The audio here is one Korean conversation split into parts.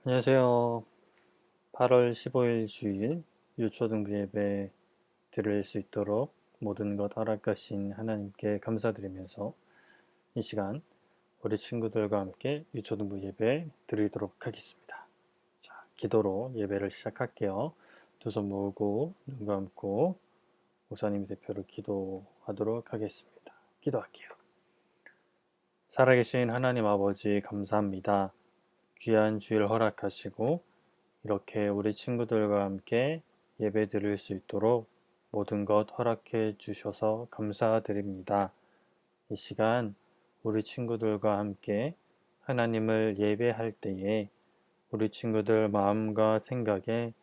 안녕하세요. 8월 15일 주일 유초등부 예배 드릴 수 있도록 모든 것 허락하신 하나님께 감사드리면서 이 시간 우리 친구들과 함께 유초등부 예배 드리도록 하겠습니다. 자, 기도로 예배를 시작할게요. 두 손 모으고 눈 감고 목사님 대표로 기도하도록 하겠습니다. 기도할게요. 살아계신 하나님 아버지 감사합니다. 귀한 주일 허락하시고 이렇게 우리 친구들과 함께 예배 드릴 수 있도록 모든 것 허락해 주셔서 감사드립니다. 이 시간 우리 친구들과 함께 하나님을 예배할 때에 우리 친구들 마음과 생각에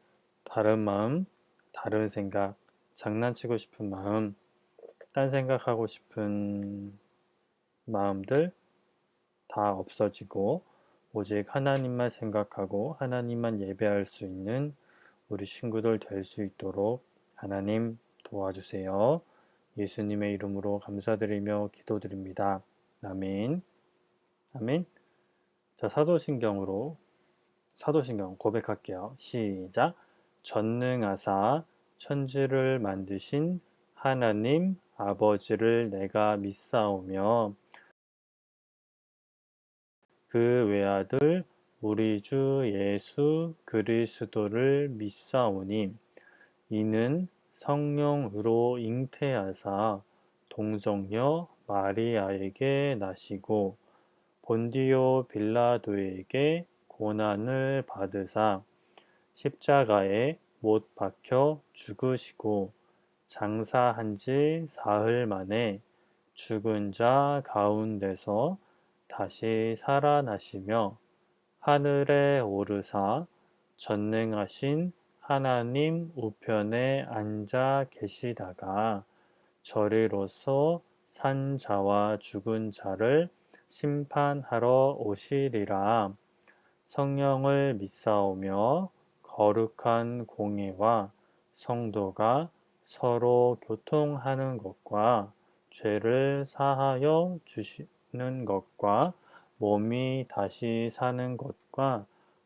다른 마음, 다른 생각, 장난치고 싶은 마음, 딴 생각하고 싶은 마음들 다 없어지고 오직 하나님만 생각하고 하나님만 예배할 수 있는 우리 친구들 될 수 있도록 하나님 도와주세요. 예수님의 이름으로 감사드리며 기도드립니다. 아멘. 아멘. 자, 사도신경 고백할게요. 시작. 전능하사 천지를 만드신 하나님 아버지를 내가 믿사오며 그 외아들 우리 주 예수 그리스도를 믿사오니 이는 성령으로 잉태하사 동정녀 마리아에게 나시고 본디오 빌라도에게 고난을 받으사 십자가에 못 박혀 죽으시고 장사한 지 사흘 만에 죽은 자 가운데서 다시 살아나시며 하늘에 오르사 전능하신 하나님 우편에 앉아 계시다가 저리로서 산 자와 죽은 자를 심판하러 오시리라. 성령을 믿사오며 거룩한 공예와 성도가 서로 교통하는 것과 죄를 사하여 주시는 것과 몸이 다시 사는 것과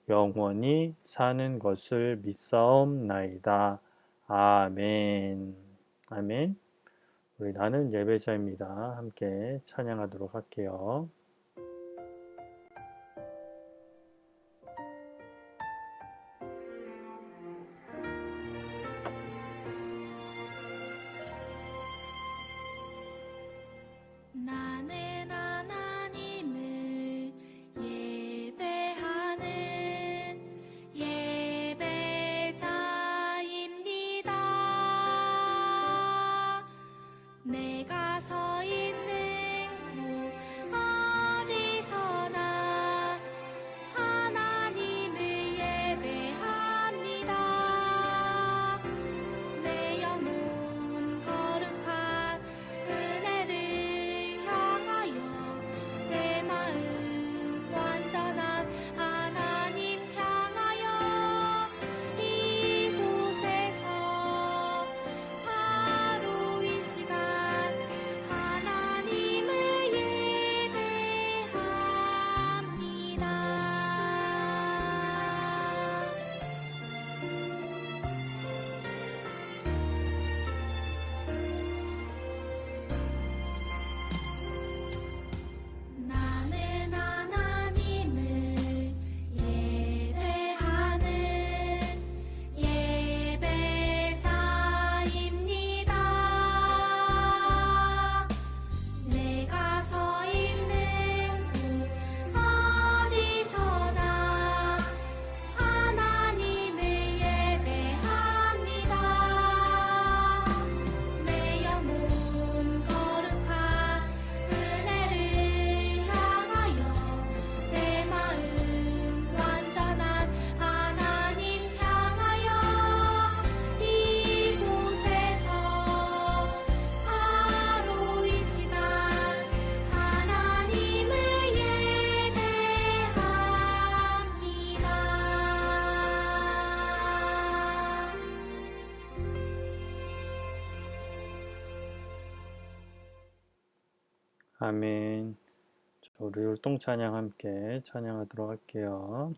영원히 사는 것을 믿사옵나이다. 아멘. 아멘. 우리 나는 예배자입니다. 함께 찬양하도록 할게요. 나는 하나님을 예배하는 예배자입니다. 내가 서 있는 곳 어디서나 하나님을 예배합니다. 내 영혼 거룩한 은혜를 향하여 내 마음 완전한 하나님 향하여 이곳에서 바로 이 시간 하나님을 예배합니다. 나는 하나님을 예배하는 예배자입니다. 내가 서 있는 곳 어디서나 하나님을 예배합니다. 내 영혼 거룩한 은혜를 향하여 내 마음 완전한 하나님 향하여 이곳에서 바로 이 시간 하나님을 예배합니다. 아멘. 우리 율동 찬양 함께 찬양하도록 할게요.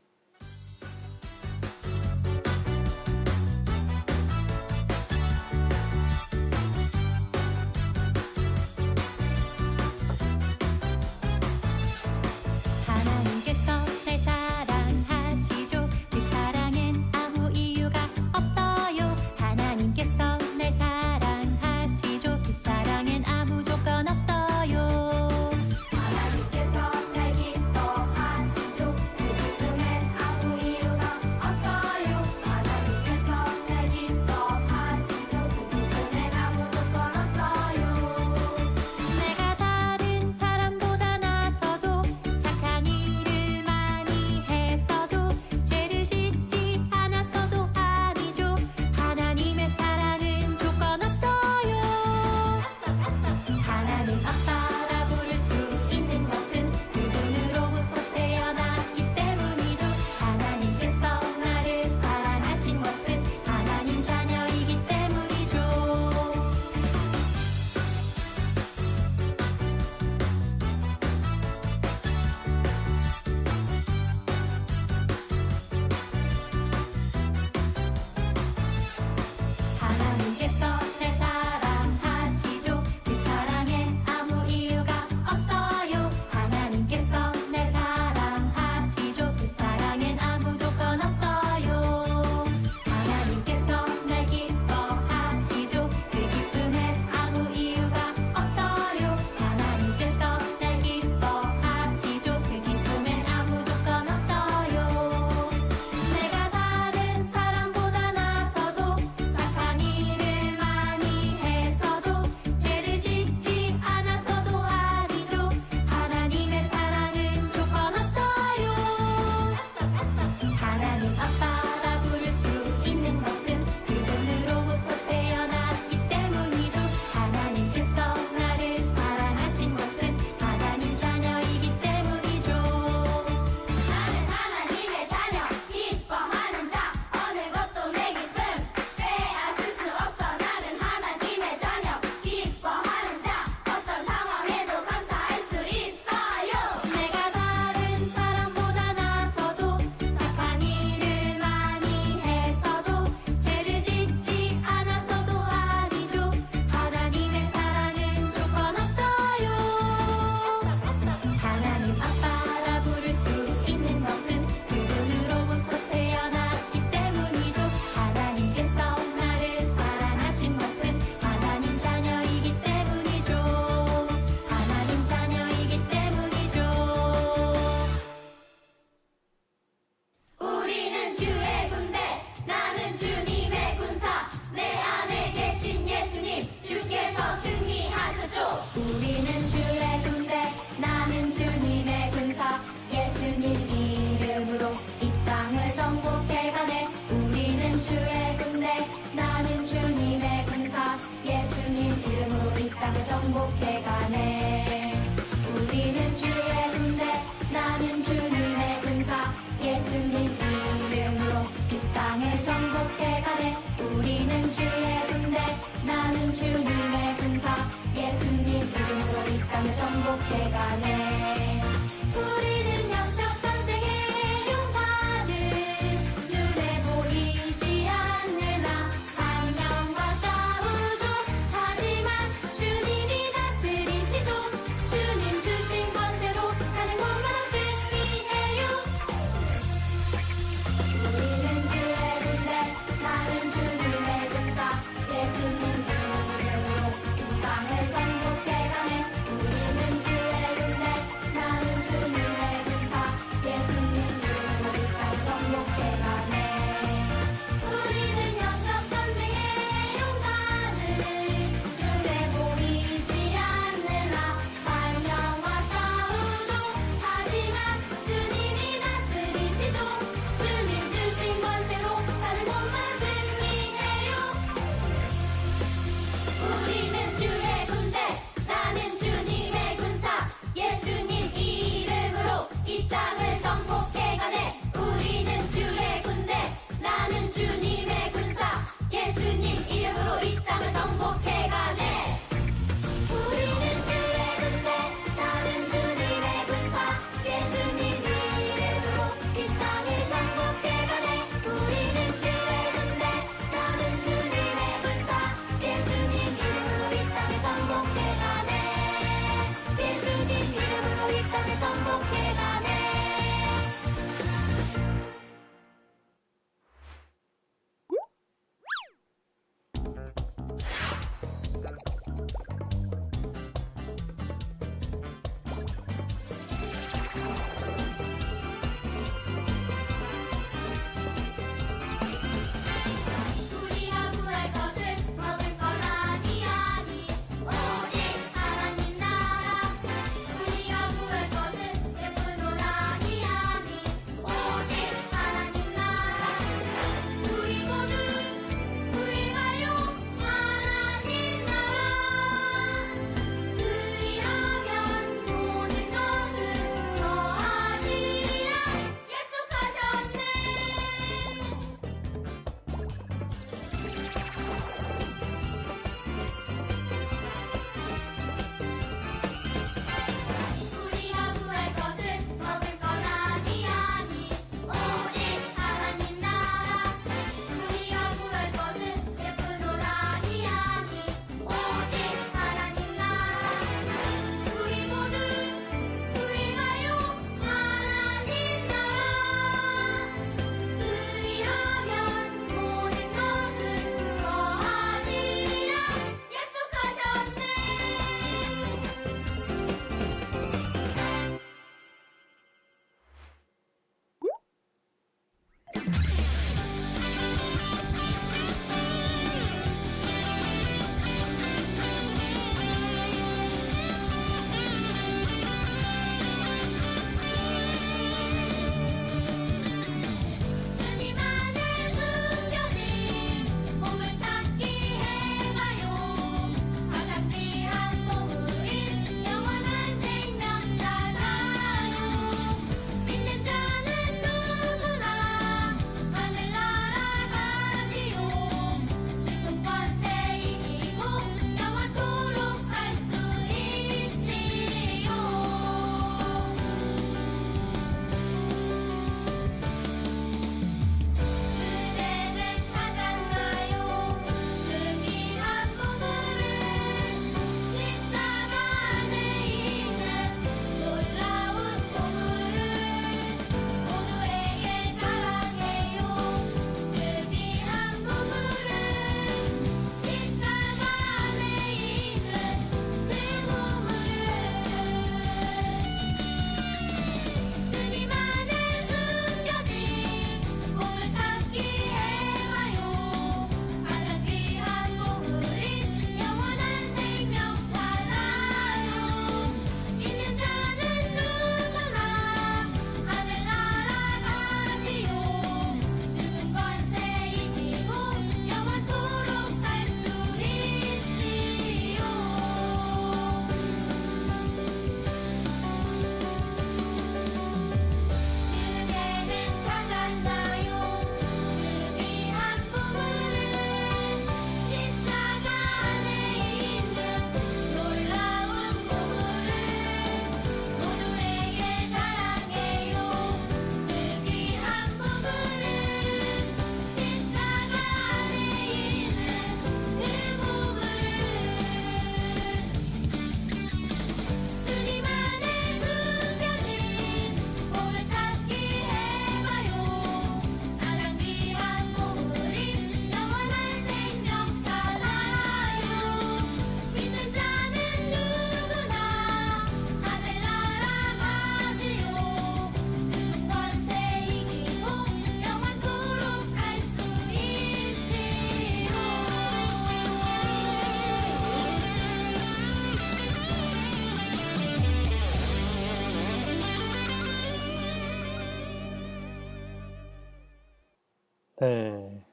네,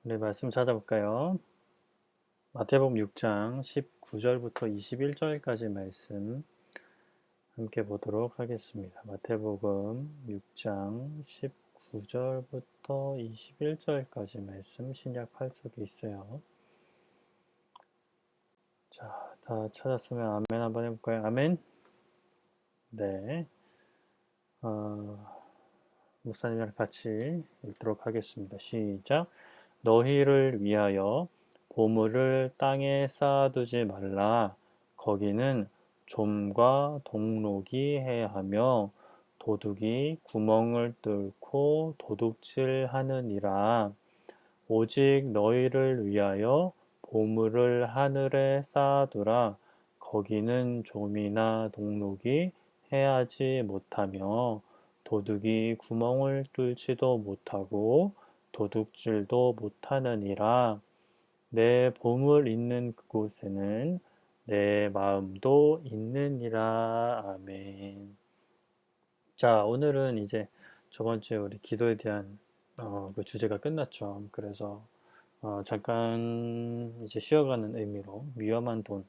우리 말씀 찾아볼까요? 마태복음 6장 19절부터 21절까지 말씀 함께 보도록 하겠습니다. 마태복음 6장 19절부터 21절까지 말씀 신약 8쪽에 있어요. 자, 다 찾았으면 아멘 한번 해볼까요? 아멘? 네. 목사님이랑 같이 읽도록 하겠습니다. 시작. 너희를 위하여 보물을 땅에 쌓아두지 말라. 거기는 좀과 동록이 해하며 도둑이 구멍을 뚫고 도둑질하느니라. 오직 너희를 위하여 보물을 하늘에 쌓아두라. 거기는 좀이나 동록이 해하지 못하며 도둑이 구멍을 뚫지도 못하고 도둑질도 못하느니라. 내 보물 있는 그곳에는 내 마음도 있느니라. 아멘. 자, 오늘은 이제 저번 주에 우리 기도에 대한 그 주제가 끝났죠. 그래서 잠깐 이제 쉬어가는 의미로 위험한 돈에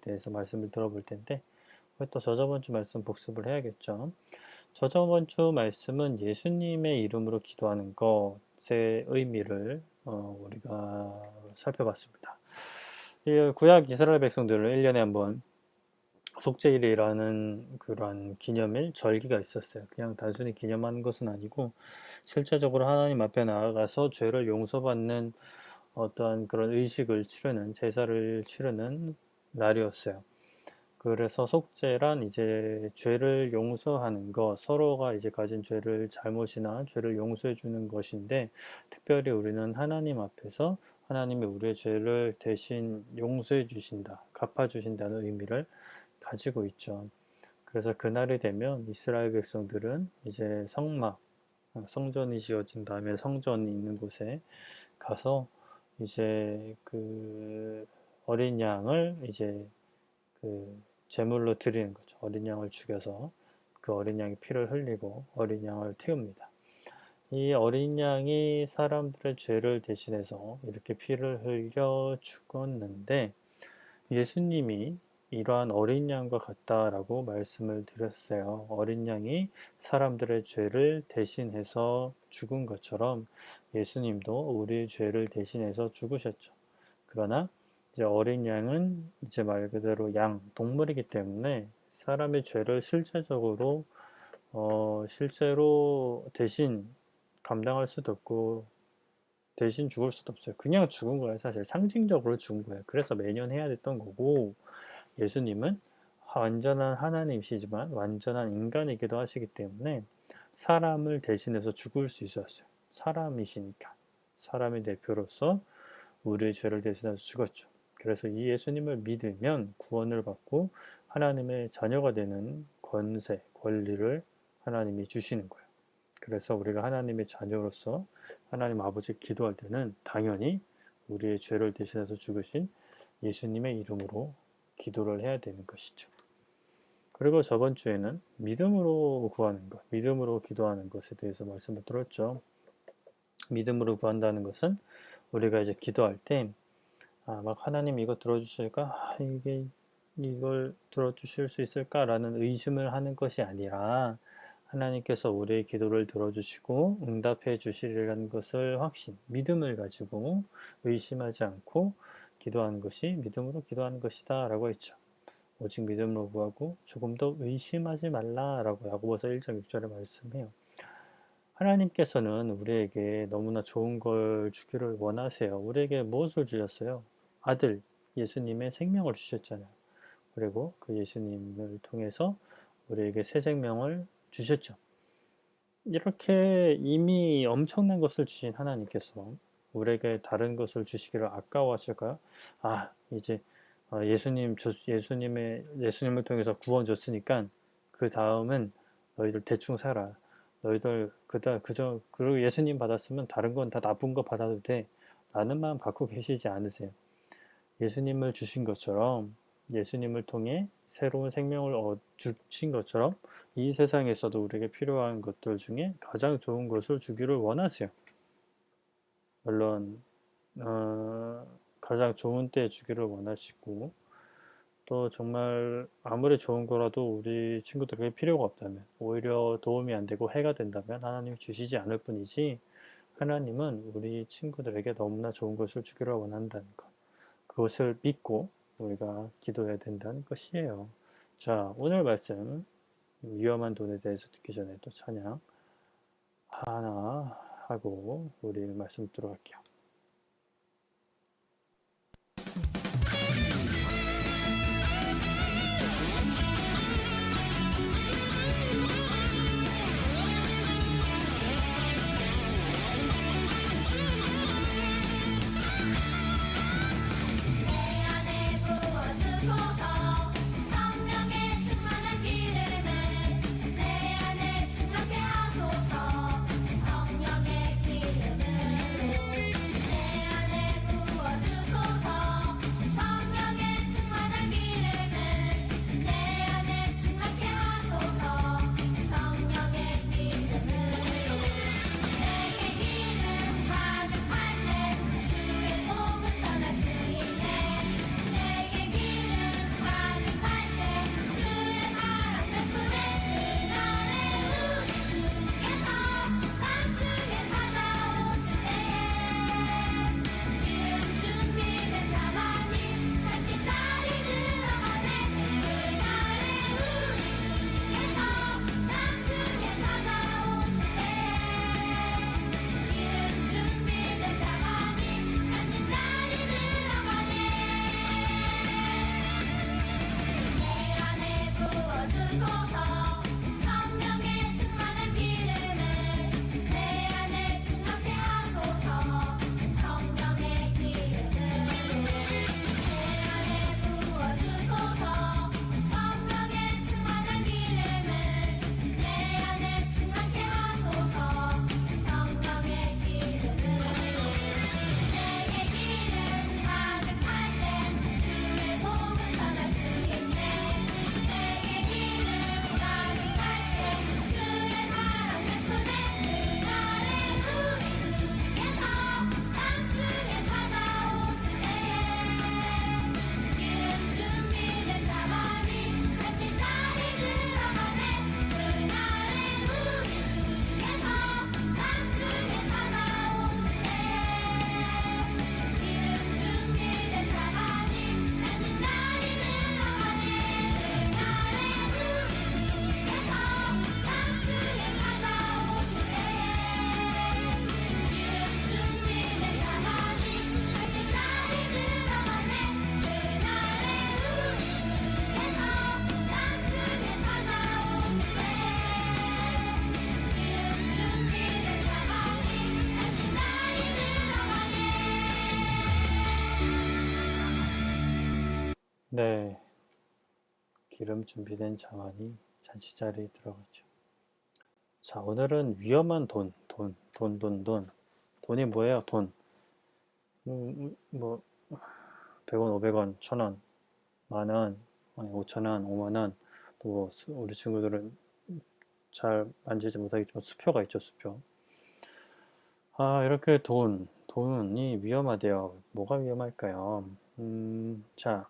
대해서 말씀을 들어볼 텐데, 또 저저번 주 말씀 복습을 해야겠죠. 저저번 주 말씀은 예수님의 이름으로 기도하는 것의 의미를 우리가 살펴봤습니다. 이 구약 이스라엘 백성들을 1년에 한번 속죄일이라는 그러한 기념일, 절기가 있었어요. 그냥 단순히 기념하는 것은 아니고 실제적으로 하나님 앞에 나아가서 죄를 용서받는 어떠한 그런 의식을 치르는, 제사를 치르는 날이었어요. 그래서 속죄란 이제 죄를 용서하는 것, 서로가 이제 가진 죄를, 잘못이나 죄를 용서해 주는 것인데, 특별히 우리는 하나님 앞에서 하나님이 우리의 죄를 대신 용서해 주신다, 갚아 주신다는 의미를 가지고 있죠. 그래서 그날이 되면 이스라엘 백성들은 이제 성전이 지어진 다음에 성전이 있는 곳에 가서 이제 그 어린 양을 이제 그 제물로 드리는 거죠. 어린 양을 죽여서 그 어린 양의 피를 흘리고 어린 양을 태웁니다. 이 어린 양이 사람들의 죄를 대신해서 이렇게 피를 흘려 죽었는데, 예수님이 이러한 어린 양과 같다라고 말씀을 드렸어요. 어린 양이 사람들의 죄를 대신해서 죽은 것처럼 예수님도 우리의 죄를 대신해서 죽으셨죠. 그러나 이제 어린 양은 이제 말 그대로 양, 동물이기 때문에 사람의 죄를 실제로 대신 감당할 수도 없고 대신 죽을 수도 없어요. 그냥 죽은 거예요. 사실 상징적으로 죽은 거예요. 그래서 매년 해야 됐던 거고, 예수님은 완전한 하나님이시지만 완전한 인간이기도 하시기 때문에 사람을 대신해서 죽을 수 있었어요. 사람이시니까. 사람의 대표로서 우리의 죄를 대신해서 죽었죠. 그래서 이 예수님을 믿으면 구원을 받고 하나님의 자녀가 되는 권세, 권리를 하나님이 주시는 거예요. 그래서 우리가 하나님의 자녀로서 하나님 아버지 기도할 때는 당연히 우리의 죄를 대신해서 죽으신 예수님의 이름으로 기도를 해야 되는 것이죠. 그리고 저번 주에는 믿음으로 구하는 것, 믿음으로 기도하는 것에 대해서 말씀을 들었죠. 믿음으로 구한다는 것은 우리가 이제 기도할 때, 막 하나님 이거 들어주실까? 이걸 들어주실 수 있을까라는 의심을 하는 것이 아니라, 하나님께서 우리의 기도를 들어주시고 응답해 주시리라는 것을 믿음을 가지고 의심하지 않고 기도하는 것이 믿음으로 기도하는 것이다 라고 했죠. 오직 믿음으로 구하고 조금 더 의심하지 말라라고 야고보서 1장 6절에 말씀해요. 하나님께서는 우리에게 너무나 좋은 걸 주기를 원하세요. 우리에게 무엇을 주셨어요? 아들, 예수님의 생명을 주셨잖아요. 그리고 그 예수님을 통해서 우리에게 새 생명을 주셨죠. 이렇게 이미 엄청난 것을 주신 하나님께서 우리에게 다른 것을 주시기를 아까워하실까요? 이제 예수님을 통해서 구원 줬으니까 그 다음은 너희들 대충 살아. 너희들 그리고 예수님 받았으면 다른 건 다 나쁜 거 받아도 돼. 라는 마음 갖고 계시지 않으세요. 예수님을 주신 것처럼, 예수님을 통해 새로운 생명을 주신 것처럼 이 세상에서도 우리에게 필요한 것들 중에 가장 좋은 것을 주기를 원하세요. 물론 가장 좋은 때에 주기를 원하시고, 또 정말 아무리 좋은 거라도 우리 친구들에게 필요가 없다면, 오히려 도움이 안 되고 해가 된다면 하나님이 주시지 않을 뿐이지, 하나님은 우리 친구들에게 너무나 좋은 것을 주기를 원한다는 것, 그것을 믿고 우리가 기도해야 된다는 것이에요. 자, 오늘 말씀 위험한 돈에 대해서 듣기 전에 또 찬양 하나 하고 우리 말씀 들어갈게요. 내 안에 부어주소서 성령의 충만한 기름을 내 안에 충만케 하소서 성령의 기름으로 내 안에 부어주소서 성령의 충만한 기름을 내 안에 충만케 하소서 성령의 기름으로 내게 기름 가득할 때 주의 복음 전할 수 있네 내게 기름 가득할 때 주의 사랑 베푸네 그날에 우리 주께서 밤중에 찾아오실 때에 기름 준비된 자만이 같이 자리 들어가네 그날에 우리 주께서 밤중에 찾아오실 때에 기름 준비된 자만이 같이 자리 들어가네 내 안에 부어주소서 성령의 충만한 기름을 내 안에 충만케 하소서 성령의 기름으로 내 안에 부어주소서 성령의 충만한 기름을 내 안에 충만케 하소서 성령의 기름으로 내게 기름 가득할 때 주의 복음 전할 수 있네 내게 기름 가득할 때 주의 사랑 베푸네 그날에 우리 주께서 밤중에 찾아오실 때에 기름 준비된 자만이 같이 자리 들어가네 그날에 우리 주께서 밤중에 찾아오실 때에 기름 준비된 자만이 같이 자리 들어가네 그날에 우리 주께서 밤중에 찾아오실 때에 기름 준비된 자만이 같이 자리 들어가네 그날에 우리 주께서 밤중에 찾아오실 때에 기름 준비된 자만이 같이 자리 들어가네 네, 기름 준비된 자만이 잔치자리에 들어가죠. 자, 오늘은 위험한 돈. 돈이 뭐예요? 돈. 뭐 100원, 500원, 1000원, 만원, 5,000원, 5만원. 또 우리 친구들은 잘 만지지 못하겠지만 수표가 있죠, 수표. 이렇게 돈이 위험하대요. 뭐가 위험할까요? 자,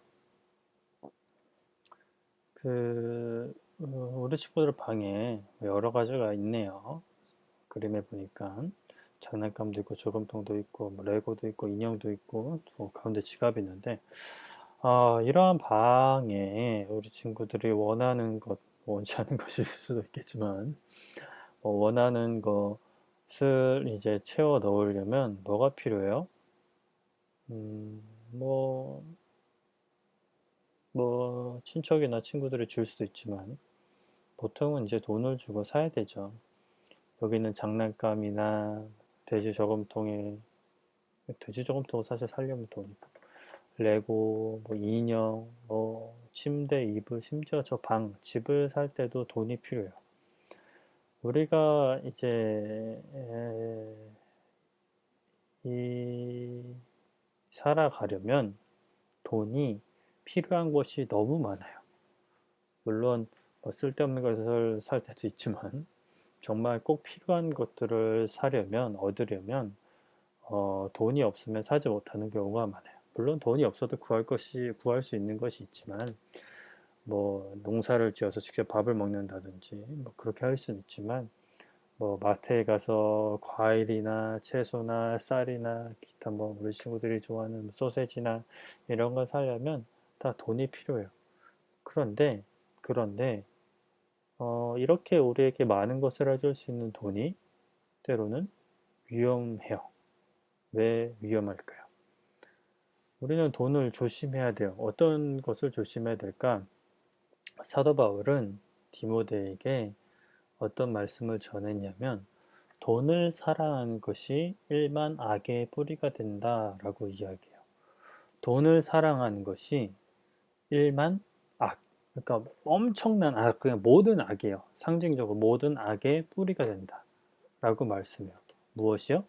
우리 친구들 방에 여러 가지가 있네요. 그림에 보니까 장난감도 있고 저금통도 있고 뭐 레고도 있고 인형도 있고 또 가운데 지갑이 있는데 이러한 방에 우리 친구들이 원하는 것, 원치 않은 것일 수도 있겠지만 원하는 것을 이제 채워 넣으려면 뭐가 필요해요? 뭐 친척이나 친구들이 줄 수도 있지만 보통은 이제 돈을 주고 사야 되죠. 여기는 장난감이나 돼지 저금통은 사실 사려면 돈이고 레고, 뭐 인형, 뭐 침대, 이불, 심지어 저 집을 살 때도 돈이 필요해요. 우리가 이제 살아가려면 돈이 필요한 것이 너무 많아요. 물론 쓸데없는 것을 살 때도 있지만 정말 꼭 필요한 것들을 얻으려면 돈이 없으면 사지 못하는 경우가 많아요. 물론 돈이 없어도 구할 수 있는 것이 있지만, 뭐 농사를 지어서 직접 밥을 먹는다든지 뭐 그렇게 할 수는 있지만, 뭐 마트에 가서 과일이나 채소나 쌀이나 기타 뭐 우리 친구들이 좋아하는 소세지나 이런 걸 사려면 다 돈이 필요해요. 그런데 이렇게 우리에게 많은 것을 해줄 수 있는 돈이 때로는 위험해요. 왜 위험할까요? 우리는 돈을 조심해야 돼요. 어떤 것을 조심해야 될까? 사도 바울은 디모데에게 어떤 말씀을 전했냐면, 돈을 사랑하는 것이 일만 악의 뿌리가 된다라고 이야기해요. 돈을 사랑하는 것이 일만 악, 그러니까 엄청난 악, 그냥 모든 악이에요. 상징적으로 모든 악의 뿌리가 된다라고 말씀해요. 무엇이요?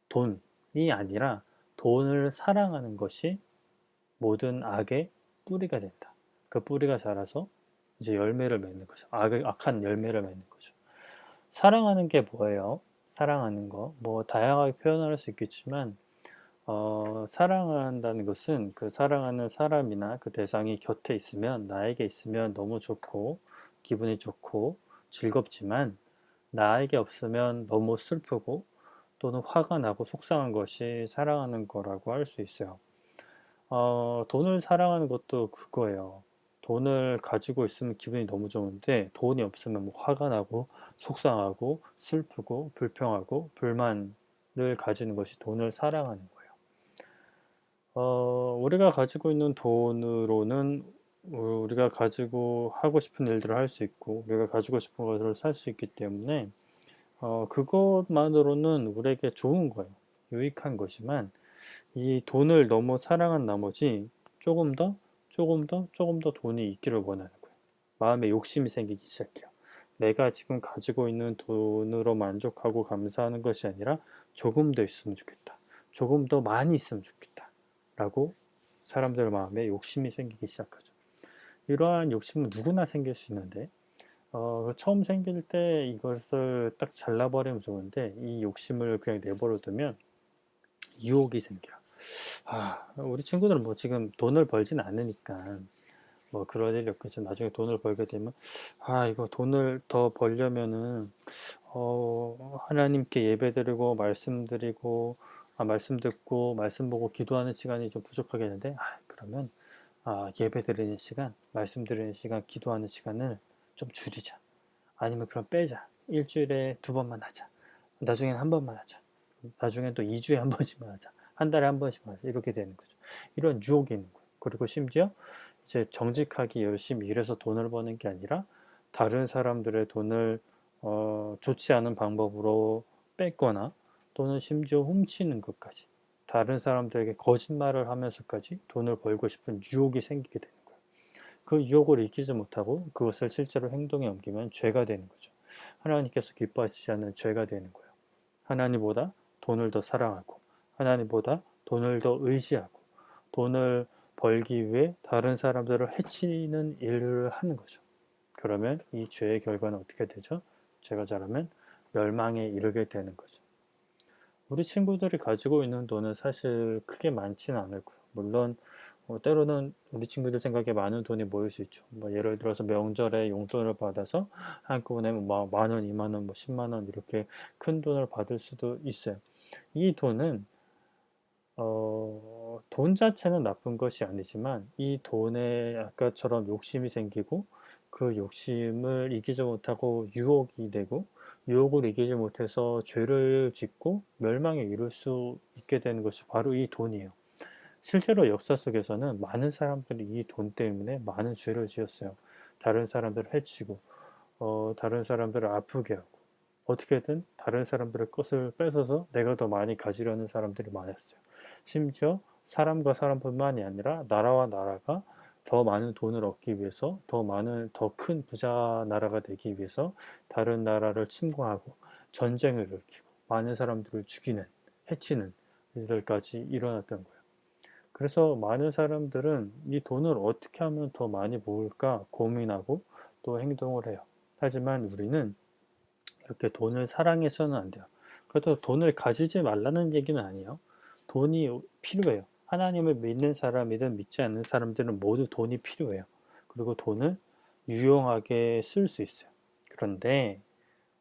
돈이 아니라 돈을 사랑하는 것이 모든 악의 뿌리가 된다. 그 뿌리가 자라서 이제 열매를 맺는 거죠. 악한 열매를 맺는 거죠. 사랑하는 게 뭐예요? 사랑하는 거. 뭐 다양하게 표현할 수 있겠지만, 사랑한다는 것은 그 사랑하는 사람이나 그 대상이 곁에 있으면, 나에게 있으면 너무 좋고, 기분이 좋고, 즐겁지만, 나에게 없으면 너무 슬프고, 또는 화가 나고 속상한 것이 사랑하는 거라고 할 수 있어요. 돈을 사랑하는 것도 그거예요. 돈을 가지고 있으면 기분이 너무 좋은데 돈이 없으면 뭐 화가 나고 속상하고 슬프고 불평하고 불만을 가지는 것이 돈을 사랑하는 거예요. 우리가 가지고 있는 돈으로는 우리가 가지고 하고 싶은 일들을 할 수 있고 우리가 가지고 싶은 것을 살 수 있기 때문에 그것만으로는 우리에게 좋은 거예요. 유익한 것이만 이 돈을 너무 사랑한 나머지 조금 더, 조금 더, 조금 더 돈이 있기를 원하는 거예요. 마음에 욕심이 생기기 시작해요. 내가 지금 가지고 있는 돈으로 만족하고 감사하는 것이 아니라 조금 더 있으면 좋겠다. 조금 더 많이 있으면 좋겠다. 라고 사람들 마음에 욕심이 생기기 시작하죠. 이러한 욕심은 누구나 생길 수 있는데, 처음 생길 때 이것을 딱 잘라버리면 좋은데, 이 욕심을 그냥 내버려 두면 유혹이 생겨요. 우리 친구들은 뭐 지금 돈을 벌진 않으니까 뭐 그럴 일이 없겠죠. 나중에 돈을 벌게 되면 이거 돈을 더 벌려면은 하나님께 예배드리고 말씀드리고 말씀 듣고 말씀 보고 기도하는 시간이 좀 부족하겠는데 그러면 예배드리는 시간, 말씀드리는 시간, 기도하는 시간을 좀 줄이자. 아니면 그럼 빼자. 일주일에 2번만 하자. 나중엔 1번만 하자. 나중엔 또 2주에 1번씩만 하자. 한 달에 1번씩만 하자. 이렇게 되는 거죠. 이런 유혹이 있는 거예요. 그리고 심지어 이제 정직하게 열심히 일해서 돈을 버는 게 아니라 다른 사람들의 돈을 좋지 않은 방법으로 뺏거나 또는 심지어 훔치는 것까지 다른 사람들에게 거짓말을 하면서까지 돈을 벌고 싶은 유혹이 생기게 되는 거예요. 그 유혹을 이기지 못하고 그것을 실제로 행동에 옮기면 죄가 되는 거죠. 하나님께서 기뻐하시지 않는 죄가 되는 거예요. 하나님보다 돈을 더 사랑하고 하나님보다 돈을 더 의지하고 돈을 벌기 위해 다른 사람들을 해치는 일을 하는 거죠. 그러면 이 죄의 결과는 어떻게 되죠? 죄가 잘하면 멸망에 이르게 되는 거죠. 우리 친구들이 가지고 있는 돈은 사실 크게 많지는 않을 거예요. 물론 때로는 우리 친구들 생각에 많은 돈이 모일 수 있죠. 뭐 예를 들어서 명절에 용돈을 받아서 한꺼번에 뭐 10,000원, 20,000원, 뭐 10만 원 이렇게 큰 돈을 받을 수도 있어요. 이 돈은 돈 자체는 나쁜 것이 아니지만 이 돈에 아까처럼 욕심이 생기고 그 욕심을 이기지 못하고 유혹이 되고 유혹을 이기지 못해서 죄를 짓고 멸망에 이를 수 있게 되는 것이 바로 이 돈이에요. 실제로 역사 속에서는 많은 사람들이 이 돈 때문에 많은 죄를 지었어요. 다른 사람들을 해치고 다른 사람들을 아프게 하고 어떻게든 다른 사람들의 것을 뺏어서 내가 더 많이 가지려는 사람들이 많았어요. 심지어 사람과 사람뿐만이 아니라 나라와 나라가 더 많은 돈을 얻기 위해서 더 큰 부자 나라가 되기 위해서 다른 나라를 침공하고 전쟁을 일으키고 많은 사람들을 죽이는 해치는 일들까지 일어났던 거예요. 그래서 많은 사람들은 이 돈을 어떻게 하면 더 많이 모을까 고민하고 또 행동을 해요. 하지만 우리는 이렇게 돈을 사랑해서는 안 돼요. 그래도 돈을 가지지 말라는 얘기는 아니에요. 돈이 필요해요. 하나님을 믿는 사람이든 믿지 않는 사람들은 모두 돈이 필요해요. 그리고 돈을 유용하게 쓸 수 있어요. 그런데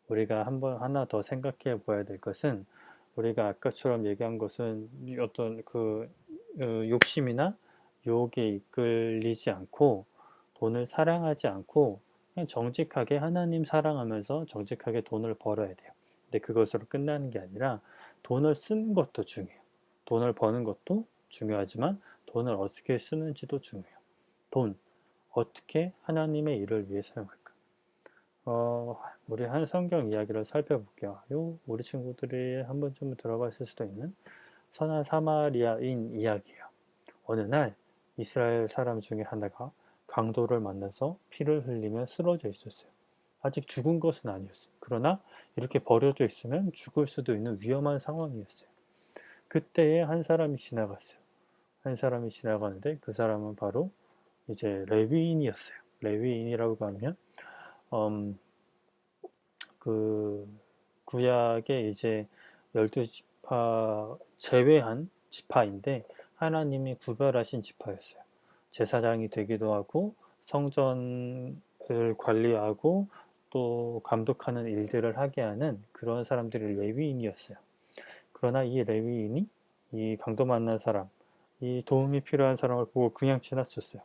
우리가 한번 하나 더 생각해 봐야 될 것은 우리가 아까처럼 얘기한 것은 어떤 욕심이나 유혹에 이끌리지 않고 돈을 사랑하지 않고 그냥 정직하게 하나님 사랑하면서 정직하게 돈을 벌어야 돼요. 근데 그것으로 끝나는 게 아니라 돈을 쓰는 것도 중요해요. 돈을 버는 것도 중요하지만 돈을 어떻게 쓰는지도 중요해요. 돈, 어떻게 하나님의 일을 위해 사용할까? 우리 한 성경 이야기를 살펴볼게요. 우리 친구들이 한 번쯤 들어봤을 수도 있는 선한 사마리아인 이야기예요. 어느 날 이스라엘 사람 중에 하나가 강도를 만나서 피를 흘리며 쓰러져 있었어요. 아직 죽은 것은 아니었어요. 그러나 이렇게 버려져 있으면 죽을 수도 있는 위험한 상황이었어요. 그때에 한 사람이 지나갔어요. 한 사람이 지나가는데 그 사람은 바로 이제 레위인이었어요. 레위인이라고 하면 음, 그 구약의 이제 12지파 제외한 지파인데 하나님이 구별하신 지파였어요. 제사장이 되기도 하고 성전을 관리하고 또 감독하는 일들을 하게 하는 그런 사람들이 레위인이었어요. 그러나 이 레위인이 이 강도 만난 사람, 이 도움이 필요한 사람을 보고 그냥 지나쳤어요.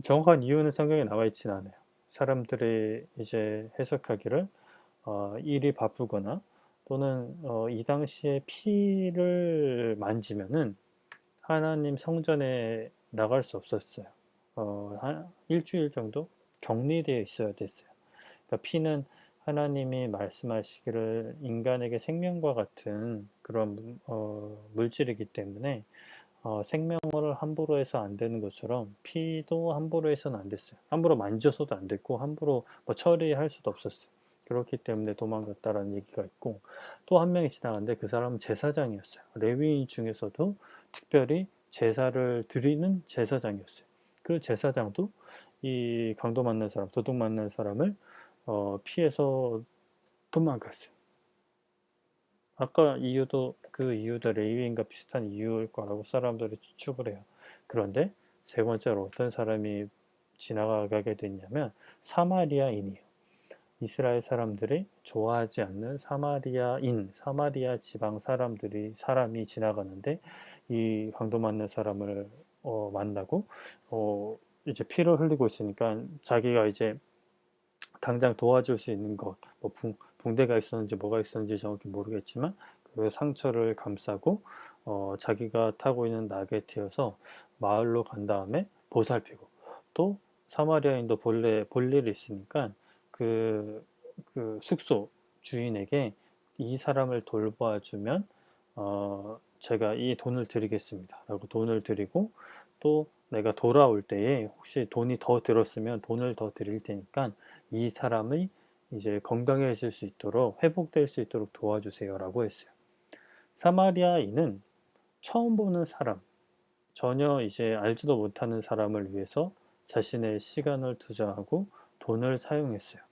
정확한 이유는 성경에 나와 있지는 않아요. 사람들이 이제 해석하기를 일이 바쁘거나 또는 이 당시에 피를 만지면은 하나님 성전에 나갈 수 없었어요. 한 일주일 정도 격리되어 있어야 됐어요. 그러니까 피는 하나님이 말씀하시기를 인간에게 생명과 같은 그런 물질이기 때문에 생명을 함부로 해서 안 되는 것처럼 피도 함부로 해서는 안 됐어요. 함부로 만져서도 안 됐고 함부로 뭐 처리할 수도 없었어요. 그렇기 때문에 도망갔다라는 얘기가 있고 또 한 명이 지나갔는데 그 사람은 제사장이었어요. 레위인 중에서도 특별히 제사를 드리는 제사장이었어요. 그 제사장도 이 강도 만난 사람, 도둑 만난 사람을 피해서 도망갔어요. 아까 이유도 그 이유도 레위인과 비슷한 이유일 거라고 사람들이 추측을 해요. 그런데 세 번째로 어떤 사람이 지나가게 됐냐면 사마리아인이에요. 이스라엘 사람들이 좋아하지 않는 사마리아 지방 사람이 지나가는데 이 강도 만난 사람을 만나고 이제 피를 흘리고 있으니까 자기가 이제 당장 도와줄 수 있는 것, 뭐 붕대가 있었는지 뭐가 있었는지 정확히 모르겠지만 그 상처를 감싸고 자기가 타고 있는 나귀에 태워서 마을로 간 다음에 보살피고 또 사마리아인도 볼 일이 있으니까 그 숙소 주인에게 이 사람을 돌봐주면 제가 이 돈을 드리겠습니다. 라고 돈을 드리고 또 내가 돌아올 때에 혹시 돈이 더 들었으면 돈을 더 드릴 테니까 이 사람이 이제 건강해질 수 있도록 회복될 수 있도록 도와주세요라고 했어요. 사마리아인은 처음 보는 사람, 전혀 이제 알지도 못하는 사람을 위해서 자신의 시간을 투자하고 돈을 사용했어요.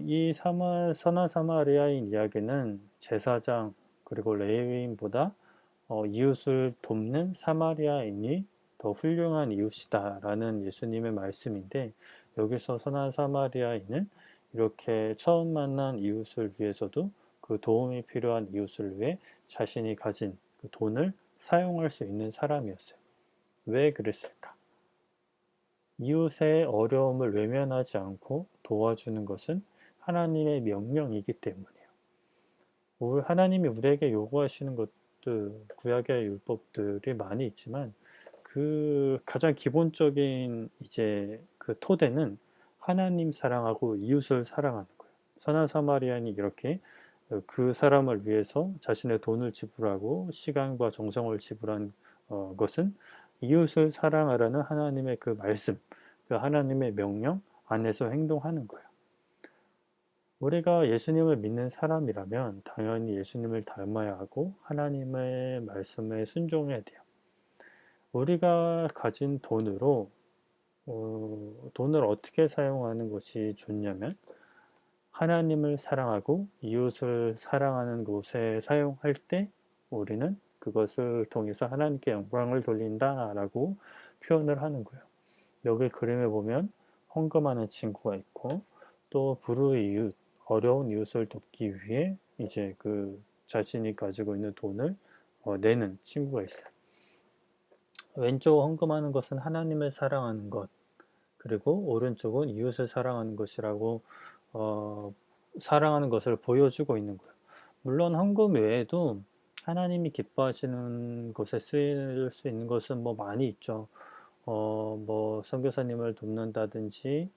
이 선한 사마리아인 이야기는 제사장 그리고 레위인보다 이웃을 돕는 사마리아인이 더 훌륭한 이웃이다라는 예수님의 말씀인데 여기서 선한 사마리아인은 이렇게 처음 만난 이웃을 위해서도 그 도움이 필요한 이웃을 위해 자신이 가진 그 돈을 사용할 수 있는 사람이었어요. 왜 그랬을까? 이웃의 어려움을 외면하지 않고 도와주는 것은 하나님의 명령이기 때문이에요. 하나님이 우리에게 요구하시는 것들, 구약의 율법들이 많이 있지만 그 가장 기본적인 이제 그 토대는 하나님 사랑하고 이웃을 사랑하는 거예요. 선한 사마리안이 이렇게 그 사람을 위해서 자신의 돈을 지불하고 시간과 정성을 지불한 것은 이웃을 사랑하라는 하나님의 그 말씀, 그 하나님의 명령 안에서 행동하는 거예요. 우리가 예수님을 믿는 사람이라면 당연히 예수님을 닮아야 하고 하나님의 말씀에 순종해야 돼요. 우리가 가진 돈으로 돈을 어떻게 사용하는 것이 좋냐면 하나님을 사랑하고 이웃을 사랑하는 곳에 사용할 때 우리는 그것을 통해서 하나님께 영광을 돌린다라고 표현을 하는 거예요. 여기 그림에 보면 헌금하는 친구가 있고 또 불우이웃, 어려운 이웃을 돕기 위해 이제 그 자신이 가지고 있는 돈을 내는 친구가 있어요. 왼쪽 헌금하는 것은 하나님을 사랑하는 것, 그리고 오른쪽은 이웃을 사랑하는 것이라고 사랑하는 것을 보여주고 있는 거예요. 물론 헌금 외에도 하나님이 기뻐하시는 것에 쓰일 수 있는 것은 뭐 많이 있죠. 뭐 선교사님을 돕는다든지,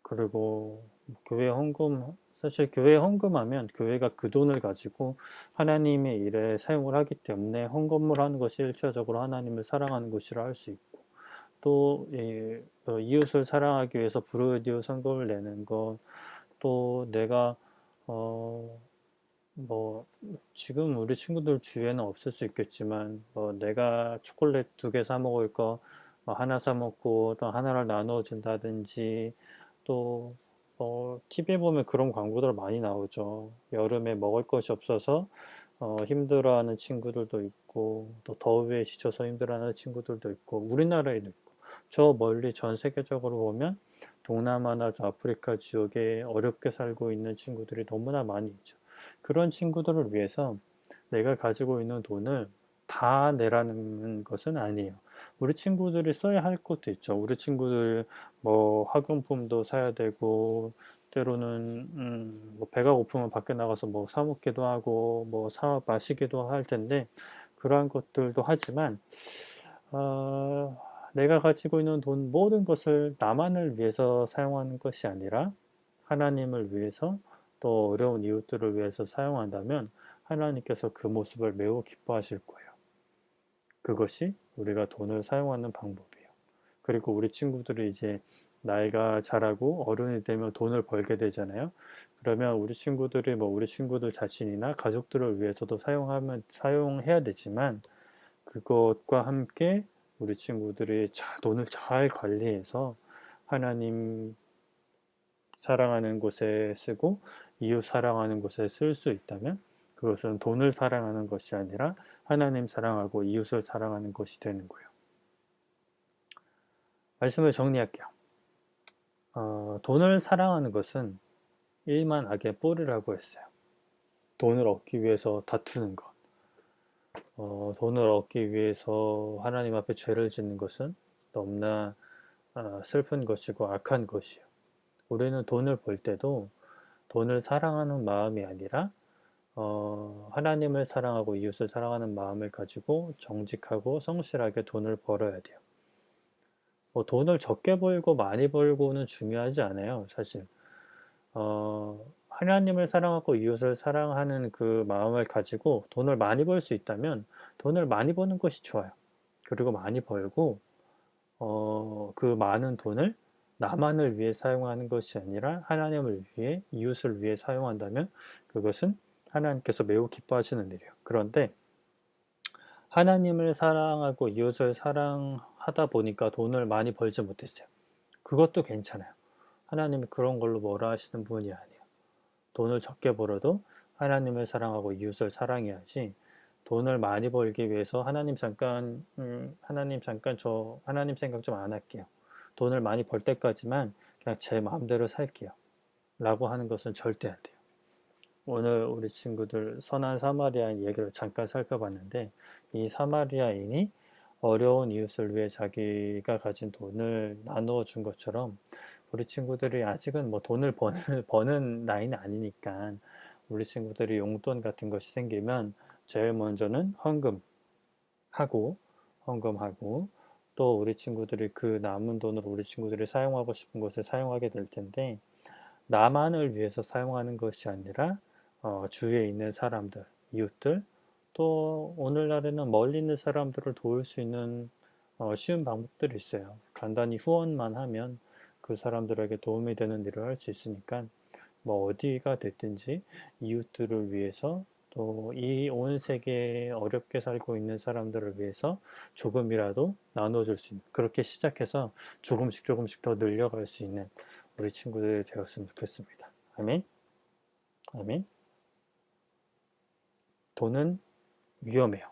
그리고 교회 헌금, 사실 교회 헌금하면 교회가 그 돈을 가지고 하나님의 일에 사용을 하기 때문에 헌금을 하는 것이 일차적으로 하나님을 사랑하는 것이라 할 수 있고, 또 이웃을 사랑하기 위해서 불우이웃 헌금을 내는 것, 또 내가 뭐 지금 우리 친구들 주위에는 없을 수 있겠지만 뭐 내가 초콜릿 2개 사 먹을 거 하나 사 먹고 또 하나를 나눠 준다든지, 또 TV에 보면 그런 광고들 많이 나오죠. 여름에 먹을 것이 없어서 힘들어하는 친구들도 있고, 또 더위에 지쳐서 힘들어하는 친구들도 있고, 우리나라에도 있고, 저 멀리 전 세계적으로 보면 동남아나 저 아프리카 지역에 어렵게 살고 있는 친구들이 너무나 많이 있죠. 그런 친구들을 위해서 내가 가지고 있는 돈을 다 내라는 것은 아니에요. 우리 친구들이 써야 할 것도 있죠. 우리 친구들 뭐 학용품도 사야 되고, 때로는 뭐 배가 고프면 밖에 나가서 뭐 사 먹기도 하고 뭐 사 마시기도 할 텐데, 그러한 것들도 하지만 내가 가지고 있는 돈 모든 것을 나만을 위해서 사용하는 것이 아니라 하나님을 위해서, 또 어려운 이웃들을 위해서 사용한다면 하나님께서 그 모습을 매우 기뻐하실 거예요. 그것이 우리가 돈을 사용하는 방법이에요. 그리고 우리 친구들이 이제 나이가 자라고 어른이 되면 돈을 벌게 되잖아요. 그러면 우리 친구들이 뭐 우리 친구들 자신이나 가족들을 위해서도 사용해야 되지만, 그것과 함께 우리 친구들이 돈을 잘 관리해서 하나님 사랑하는 곳에 쓰고 이웃 사랑하는 곳에 쓸 수 있다면, 그것은 돈을 사랑하는 것이 아니라 하나님 사랑하고 이웃을 사랑하는 것이 되는 거예요. 말씀을 정리할게요. 돈을 사랑하는 것은 일만 악의 뿌리라고 했어요. 돈을 얻기 위해서 다투는 것, 돈을 얻기 위해서 하나님 앞에 죄를 짓는 것은 너무나 슬픈 것이고 악한 것이에요. 우리는 돈을 벌 때도 돈을 사랑하는 마음이 아니라 하나님을 사랑하고 이웃을 사랑하는 마음을 가지고 정직하고 성실하게 돈을 벌어야 돼요. 뭐 돈을 적게 벌고 많이 벌고는 중요하지 않아요, 사실. 하나님을 사랑하고 이웃을 사랑하는 그 마음을 가지고 돈을 많이 벌 수 있다면 돈을 많이 버는 것이 좋아요. 그리고 많이 벌고 그 많은 돈을 나만을 위해 사용하는 것이 아니라 하나님을 위해, 이웃을 위해 사용한다면 그것은 하나님께서 매우 기뻐하시는 일이에요. 그런데 하나님을 사랑하고 이웃을 사랑하다 보니까 돈을 많이 벌지 못했어요. 그것도 괜찮아요. 하나님이 그런 걸로 뭐라 하시는 분이 아니에요. 돈을 적게 벌어도 하나님을 사랑하고 이웃을 사랑해야지, 돈을 많이 벌기 위해서 하나님 잠깐 하나님 생각 좀 안 할게요, 돈을 많이 벌 때까지만 그냥 제 마음대로 살게요 라고 하는 것은 절대 안 돼요. 오늘 우리 친구들 선한 사마리아인 얘기를 잠깐 살펴봤는데, 이 사마리아인이 어려운 이웃을 위해 자기가 가진 돈을 나누어 준 것처럼, 우리 친구들이 아직은 뭐 돈을 버는 나이는 아니니까 우리 친구들이 용돈 같은 것이 생기면 제일 먼저는 헌금하고, 또 우리 친구들이 그 남은 돈을 우리 친구들이 사용하고 싶은 곳에 사용하게 될 텐데, 나만을 위해서 사용하는 것이 아니라 주위에 있는 사람들, 이웃들, 또 오늘날에는 멀리 있는 사람들을 도울 수 있는 쉬운 방법들이 있어요. 간단히 후원만 하면 그 사람들에게 도움이 되는 일을 할 수 있으니까, 뭐 어디가 됐든지 이웃들을 위해서, 또 이 온 세계에 어렵게 살고 있는 사람들을 위해서 조금이라도 나눠줄 수 있는, 그렇게 시작해서 조금씩 더 늘려갈 수 있는 우리 친구들이 되었으면 좋겠습니다. 아멘. 아멘. 돈은 위험해요.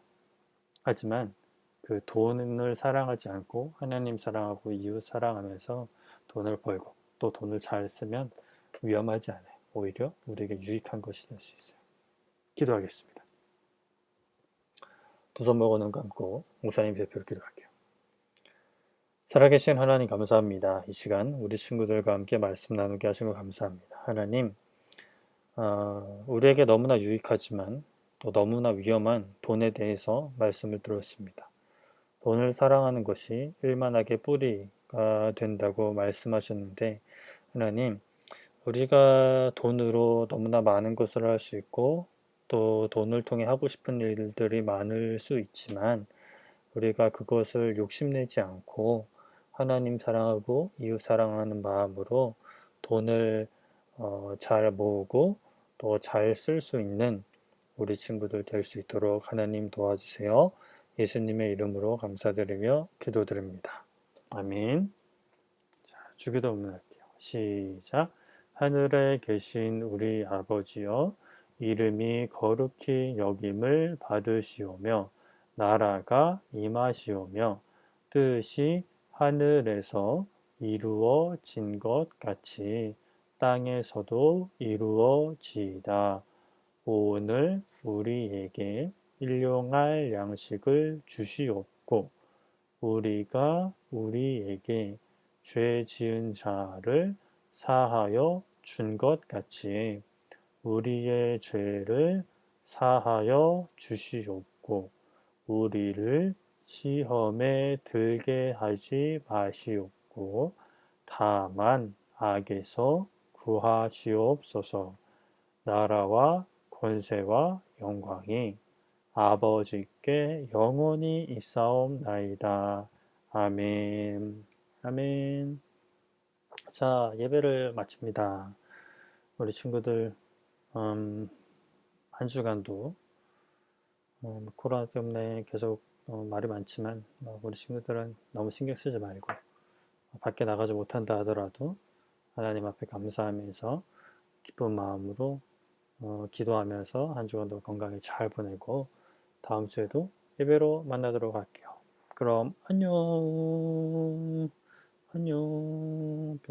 하지만 그 돈을 사랑하지 않고 하나님 사랑하고 이웃 사랑하면서 돈을 벌고 또 돈을 잘 쓰면 위험하지 않아요. 오히려 우리에게 유익한 것이 될 수 있어요. 기도하겠습니다. 두 손 모아 눈 감고 목사님 대표로 기도할게요. 살아계신 하나님 감사합니다. 이 시간 우리 친구들과 함께 말씀 나누게 하신 것 감사합니다. 하나님, 우리에게 너무나 유익하지만 또 너무나 위험한 돈에 대해서 말씀을 들었습니다. 돈을 사랑하는 것이 일만하게 뿌리가 된다고 말씀하셨는데, 하나님, 우리가 돈으로 너무나 많은 것을 할 수 있고 또 돈을 통해 하고 싶은 일들이 많을 수 있지만 우리가 그것을 욕심내지 않고 하나님 사랑하고 이웃 사랑하는 마음으로 돈을 잘 모으고 또 잘 쓸 수 있는 우리 친구들 될 수 있도록 하나님 도와주세요. 예수님의 이름으로 감사드리며 기도드립니다. 아멘. 자, 주기도 할게요. 시작. 하늘에 계신 우리 아버지여, 이름이 거룩히 여김을 받으시오며 나라가 임하시오며 뜻이 하늘에서 이루어진 것 같이 땅에서도 이루어지이다. 오늘 우리에게 일용할 양식을 주시옵고 우리가 우리에게 죄 지은 자를 사하여 준 것 같이 우리의 죄를 사하여 주시옵고 우리를 시험에 들게 하지 마시옵고 다만 악에서 구하시옵소서. 나라와 권세와 영광이 아버지께 영원히 있사옵나이다. 아멘. 아멘. 자, 예배를 마칩니다. 우리 친구들 한 주간도 코로나 때문에 계속 말이 많지만 우리 친구들은 너무 신경 쓰지 말고 밖에 나가지 못한다 하더라도 하나님 앞에 감사하면서 기쁜 마음으로 기도하면서 한 주간도 건강히 잘 보내고 다음 주에도 예배로 만나도록 할게요. 그럼 안녕. 안녕.